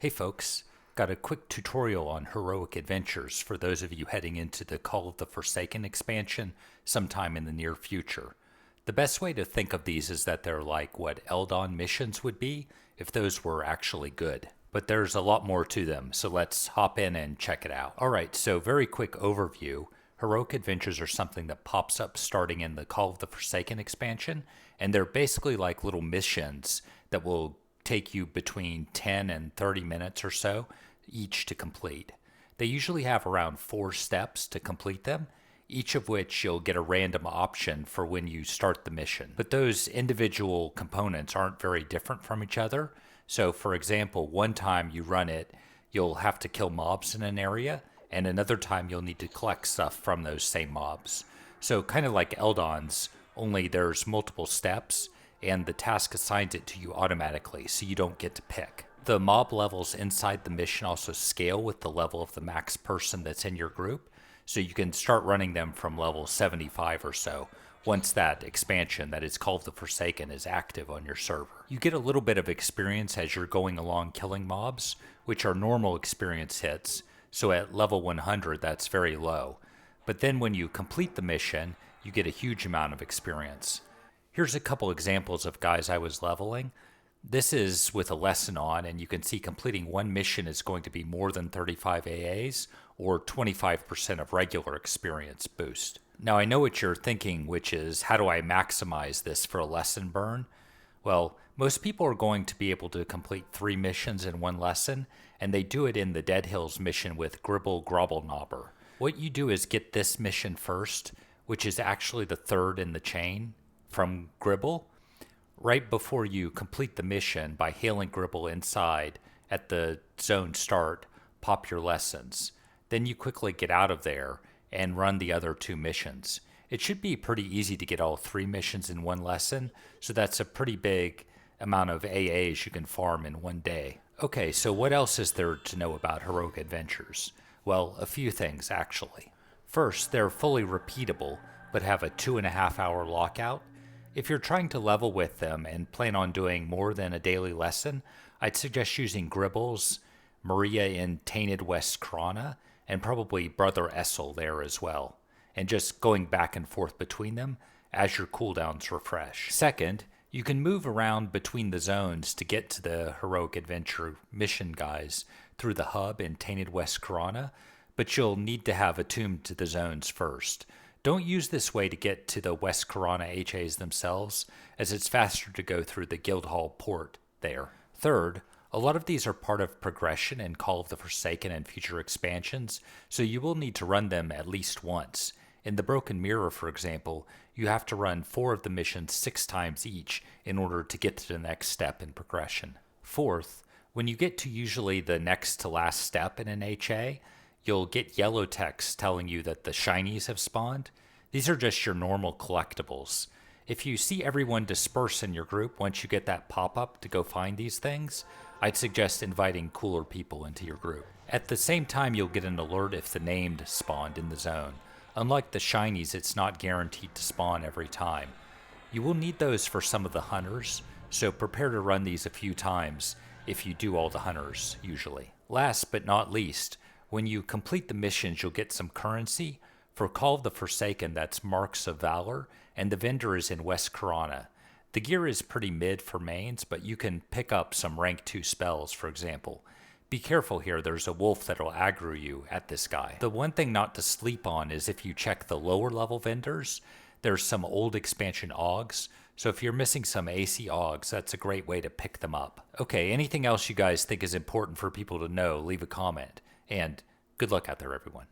Hey folks, got a quick tutorial on heroic adventures for those of you heading into the Call of the Forsaken expansion sometime in the near future. The best way to think of these is that they're like what Eldon missions would be if those were actually good. But there's a lot more to them, so let's hop in and check it out. Alright, so very quick overview. Heroic adventures are something that pops up starting in the Call of the Forsaken expansion, and they're basically like little missions that will take you between 10 and 30 minutes or so each to complete. They usually have around 4 steps to complete them, each of which you'll get a random option for when you start the mission. But those individual components aren't very different from each other. So for example, one time you run it, you'll have to kill mobs in an area, and another time you'll need to collect stuff from those same mobs. So kind of like Eldon's, only there's multiple steps, and the task assigns it to you automatically, so you don't get to pick. The mob levels inside the mission also scale with the level of the max person that's in your group, so you can start running them from level 75 or so once that expansion that is called the Forsaken is active on your server. You get a little bit of experience as you're going along killing mobs, which are normal experience hits, so at level 100 that's very low. But then when you complete the mission, you get a huge amount of experience. Here's a couple examples of guys I was leveling. This is with a lesson on, and you can see completing one mission is going to be more than 35 AAs or 25% of regular experience boost. Now I know what you're thinking, which is how do I maximize this for a lesson burn? Well, most people are going to be able to complete 3 missions in one lesson, and they do it in the Dead Hills mission with Gribble Grobblenobber. What you do is get this mission first, which is actually the third in the chain from Gribble. Right before you complete the mission by hailing Gribble inside at the zone start, pop your lessons. Then you quickly get out of there and run the other 2 missions. It should be pretty easy to get all 3 missions in one lesson, so that's a pretty big amount of AAs you can farm in one day. Okay, so what else is there to know about heroic adventures? Well, a few things actually. First, they're fully repeatable, but have a 2.5-hour lockout. If you're trying to level with them and plan on doing more than a daily lesson, I'd suggest using Gribbles, Maria in Tainted West Krana, and probably Brother Essel there as well, and just going back and forth between them as your cooldowns refresh. Second, you can move around between the zones to get to the heroic adventure mission guys through the hub in Tainted West Krana, but you'll need to have attuned to the zones first. Don't use this way to get to the West Corona HAs themselves, as it's faster to go through the Guildhall port there. Third, a lot of these are part of progression in Call of the Forsaken and future expansions, so you will need to run them at least once. In the Broken Mirror, for example, you have to run 4 of the missions 6 times each in order to get to the next step in progression. Fourth, when you get to usually the next to last step in an HA, you'll get yellow text telling you that the shinies have spawned. These are just your normal collectibles. If you see everyone disperse in your group once you get that pop-up to go find these things, I'd suggest inviting cooler people into your group. At the same time, you'll get an alert if the named spawned in the zone. Unlike the shinies, it's not guaranteed to spawn every time. You will need those for some of the hunters, so prepare to run these a few times if you do all the hunters, usually. Last but not least, when you complete the missions, you'll get some currency. For Call of the Forsaken, that's Marks of Valor, and the vendor is in West Corona. The gear is pretty mid for mains, but you can pick up some rank 2 spells, for example. Be careful here, there's a wolf that'll aggro you at this guy. The one thing not to sleep on is if you check the lower level vendors, there's some old expansion augs, so if you're missing some AC augs, that's a great way to pick them up. Okay, anything else you guys think is important for people to know, leave a comment. And good luck out there, everyone.